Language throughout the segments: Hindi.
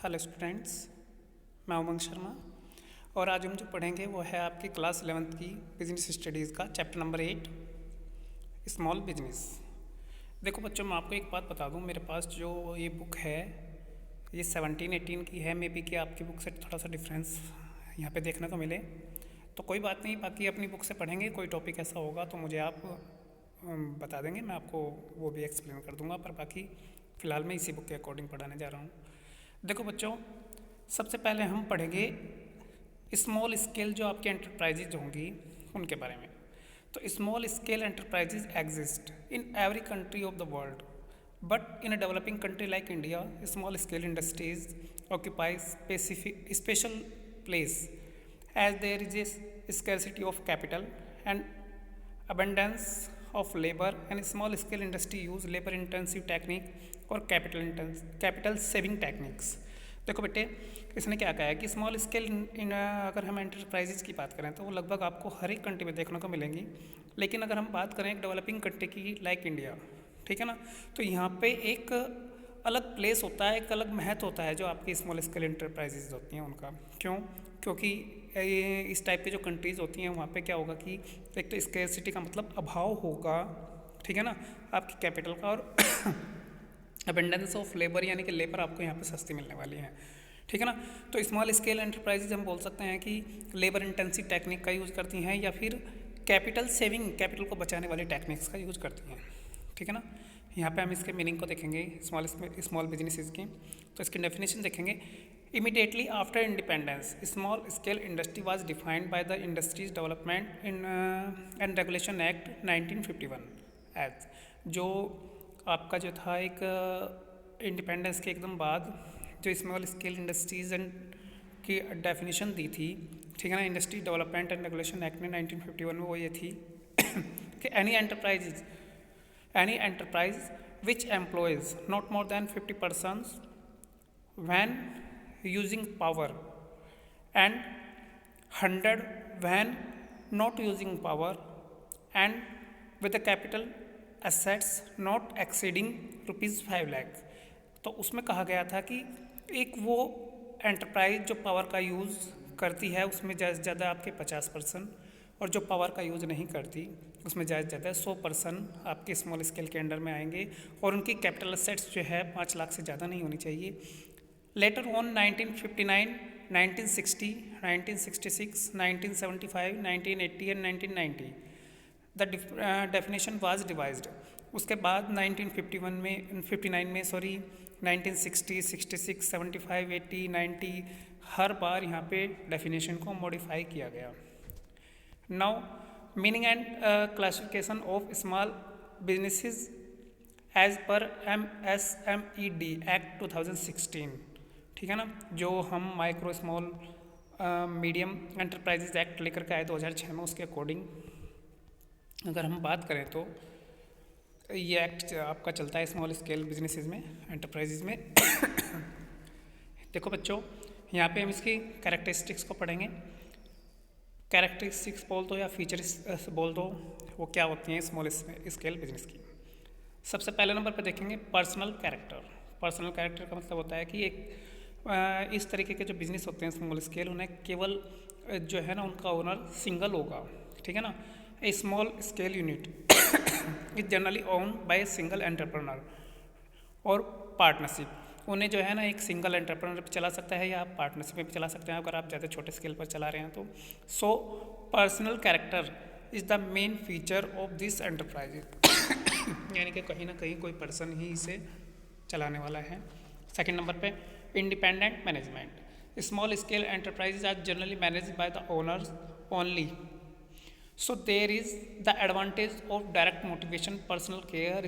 हेलो स्टूडेंट्स, मैं उमंग शर्मा और आज हम जो पढ़ेंगे वो है आपकी क्लास 11th की बिजनेस स्टडीज़ का चैप्टर नंबर 8 स्मॉल बिजनेस। देखो बच्चों, मैं आपको एक बात बता दूं, मेरे पास जो ये बुक है ये 17-18 की है। मे बी कि आपकी बुक से थोड़ा सा डिफरेंस यहाँ पे देखने को मिले, तो कोई बात नहीं, बाकी अपनी बुक से पढ़ेंगे। कोई टॉपिक ऐसा होगा तो मुझे आप बता देंगे, मैं आपको वो भी एक्सप्लेन कर दूंगा, पर बाकी फ़िलहाल मैं इसी बुक के अकॉर्डिंग पढ़ाने जा रहा हूँ। देखो बच्चों, सबसे पहले हम पढ़ेंगे स्मॉल स्केल जो आपके एंटरप्राइजेज होंगी उनके बारे में। तो small scale enterprises exist in every country of the world, but in a developing country like India small scale industries occupy specific special place as there is a scarcity of capital and abundance of labor, and small scale industry use labor intensive technique और capital saving techniques। देखो बेटे, इसने क्या कहा है कि स्मॉल स्केल अगर हम एंटरप्राइजेज की बात करें तो वो लगभग आपको हर एक कंट्री में देखने को मिलेंगी, लेकिन अगर हम बात करें एक डेवलपिंग कंट्री की लाइक इंडिया, ठीक है ना, तो यहाँ पे एक अलग प्लेस होता है, एक अलग महत्व होता है जो आपकी स्मॉल स्केल एंटरप्राइजेज होती हैं उनका। क्यों? क्योंकि ये इस टाइप की जो कंट्रीज़ होती हैं वहाँ पे क्या होगा कि एक तो स्केर्सिटी का मतलब अभाव होगा, ठीक है ना, आपकी कैपिटल का, और अबेंडेंस ऑफ लेबर यानी कि लेबर आपको यहाँ पे सस्ती मिलने वाली है, ठीक है ना। तो स्मॉल स्केल एंटरप्राइजेज हम बोल सकते हैं कि लेबर इंटेंसिव टेक्निक का यूज़ करती हैं या फिर कैपिटल सेविंग, कैपिटल को बचाने वाली टेक्निक्स का यूज़ करती हैं, ठीक है ना। यहाँ पे हम इसके मीनिंग को देखेंगे स्मॉल बिजनेसेस की, तो इसकी डेफिनेशन देखेंगे। Immediately after independence, small scale industry was defined by the Industries Development and Regulation Act 1951 as जो आपका जो था एक इंडिपेंडेंस के एकदम बाद जो स्मॉल स्केल इंडस्ट्रीज एंड की डेफिनेशन दी थी, ठीक है ना, industry development and regulation act में 1951 में वो ये थी कि any enterprise which employees not more than 50 persons when using power and 100 when not using power and with the capital assets not exceeding ₹5 lakh। तो उसमें कहा गया था कि एक वो एंटरप्राइज जो पावर का यूज़ करती है उसमें ज़्यादा से ज़्यादा आपके 50%, और जो पावर का यूज़ नहीं करती उसमें ज़्यादा से ज़्यादा 100% आपके स्मॉल स्केल के अंडर में आएंगे, और उनकी कैपिटल असेट्स जो है 5 लाख से ज़्यादा नहीं होनी चाहिए। Later on 1959, 1960, 1966, 1975, 1980 and 1990 the definition was revised। उसके बाद 1951 में 59 में 1960, 66, 75, 80, 90 हर बार यहाँ पे डेफिनेशन को मॉडिफाई किया गया। Now meaning and classification of small businesses as per MSMED act 2016, ठीक है ना, जो हम micro small medium enterprises act लेकर के आए 2006 में, उसके अकॉर्डिंग अगर हम बात करें तो ये एक्ट आपका चलता है स्मॉल स्केल बिजनेसेस में, एंटरप्राइजेज में। देखो बच्चों, यहाँ पे हम इसकी कैरेक्टरिस्टिक्स को पढ़ेंगे। कैरेक्टरिस्टिक्स बोल दो या फीचर्स बोल दो, वो क्या होती हैं स्मॉल स्केल बिजनेस की। सबसे पहले नंबर पर देखेंगे पर्सनल कैरेक्टर। पर्सनल कैरेक्टर का मतलब होता है कि एक इस तरीके के जो बिज़नेस होते हैं स्मॉल स्केल, उन्हें केवल जो है ना उनका ओनर सिंगल होगा, ठीक है ना। A small scale unit is generally own by a single entrepreneur और पार्टनरशिप। उन्हें जो है ना एक सिंगल एंटरप्रेन्योर भी चला सकता है या आप पार्टनरशिप में भी चला सकते हैं अगर आप ज़्यादा छोटे स्केल पर चला रहे हैं तो। So personal character is the main feature of this enterprise यानी कि कहीं ना कहीं कोई पर्सन ही इसे चलाने वाला है। सेकेंड नंबर पे independent management. Small scale enterprises are generally manage by the owners only, so there is the advantage of direct motivation, personal care,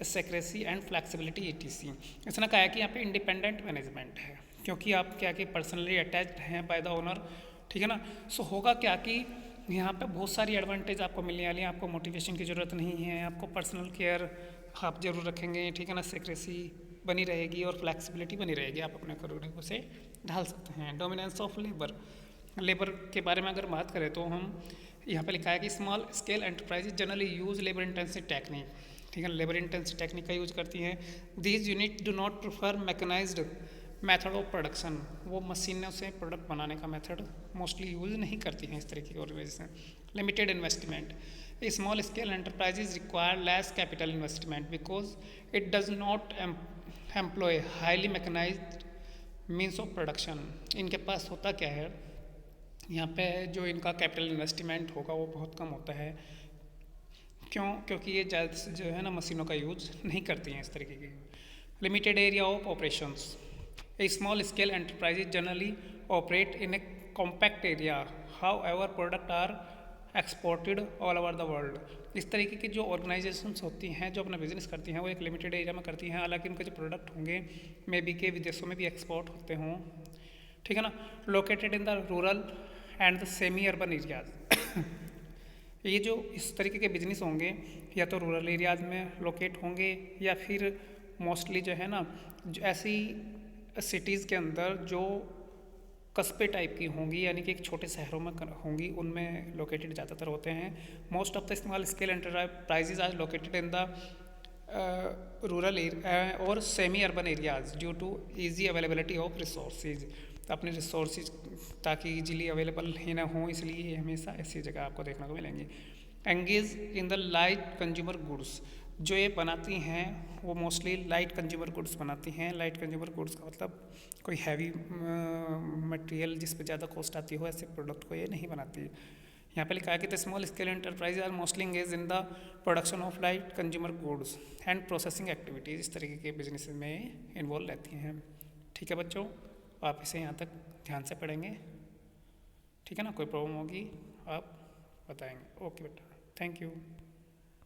secrecy and flexibility ETC। इसने कहा है कि यहाँ पे इंडिपेंडेंट मैनेजमेंट है क्योंकि आप क्या कि पर्सनली अटैच्ड हैं बाय द ओनर, ठीक है ना। सो होगा क्या कि यहाँ पे बहुत सारी एडवांटेज आपको मिलने वाली हैं। आपको मोटिवेशन की ज़रूरत नहीं है, आपको पर्सनल केयर आप जरूर रखेंगे, ठीक है ना, सेक्रेसी बनी रहेगी और फ्लैक्सिबिलिटी बनी रहेगी, आप अपने करियर को से ढाल सकते हैं। डोमिनेंस ऑफ लेबर के बारे में अगर बात करें तो हम यहाँ पे लिखा है कि small scale enterprises generally use labour intensive technique, ठीक है, लेबर इंटेंसिव टेक्निक का यूज करती हैं। These unit do not prefer mechanised method of production, वो मशीनों से प्रोडक्ट बनाने का मेथड मोस्टली यूज नहीं करती हैं इस तरीके की organisation. Limited investment, small scale enterprises require less capital investment because it does not employ highly mechanised means of production. इनके पास होता क्या है, यहाँ पे जो इनका कैपिटल इन्वेस्टमेंट होगा वो बहुत कम होता है। क्यों? क्योंकि ये ज़्यादा से जो है ना मशीनों का यूज नहीं करती हैं इस तरीके की। Limited area of operations, a small scale enterprises generally operate in a compact area, however product are exported all over the world. इस तरीके की जो ऑर्गेनाइजेशंस होती हैं जो अपना बिजनेस करती हैं वो एक लिमिटेड एरिया में करती हैं, हालांकि उनके जो प्रोडक्ट होंगे मे बी के विदेशों में भी एक्सपोर्ट होते हों, ठीक है ना। Located in the rural and the semi urban areas. ये जो इस तरीके के बिजनेस होंगे या तो रूरल एरियाज में लोकेट होंगे या फिर मोस्टली जो है ना ऐसी सिटीज़ के अंदर जो कस्बे टाइप की होंगी, यानी कि एक छोटे शहरों में होंगी, उनमें लोकेटेड ज़्यादातर होते हैं। Most of the small scale enterprises are located in the rural और semi urban areas due to easy availability of resources. अपने रिसोर्सेज ताकि इजीली अवेलेबल ही ना हो, इसलिए हमेशा ऐसी जगह आपको देखने को मिलेंगी। Engage in the light consumer goods, जो ये बनाती हैं वो मोस्टली लाइट कंज्यूमर गुड्स बनाती हैं। लाइट कंज्यूमर गुड्स का मतलब कोई हैवी मटेरियल जिस पे ज़्यादा कॉस्ट आती हो, ऐसे प्रोडक्ट को ये नहीं बनाती। यहाँ पे लिखा है कि the small scale enterprise are mostly engage in the production of light consumer goods and processing activities. इस तरीके के बिजनेस में इन्वॉल्व रहती हैं। ठीक है बच्चों, आप इसे यहाँ तक ध्यान से पढ़ेंगे, ठीक है ना। कोई प्रॉब्लम होगी आप बताएंगे। ओके बेटा, थैंक यू।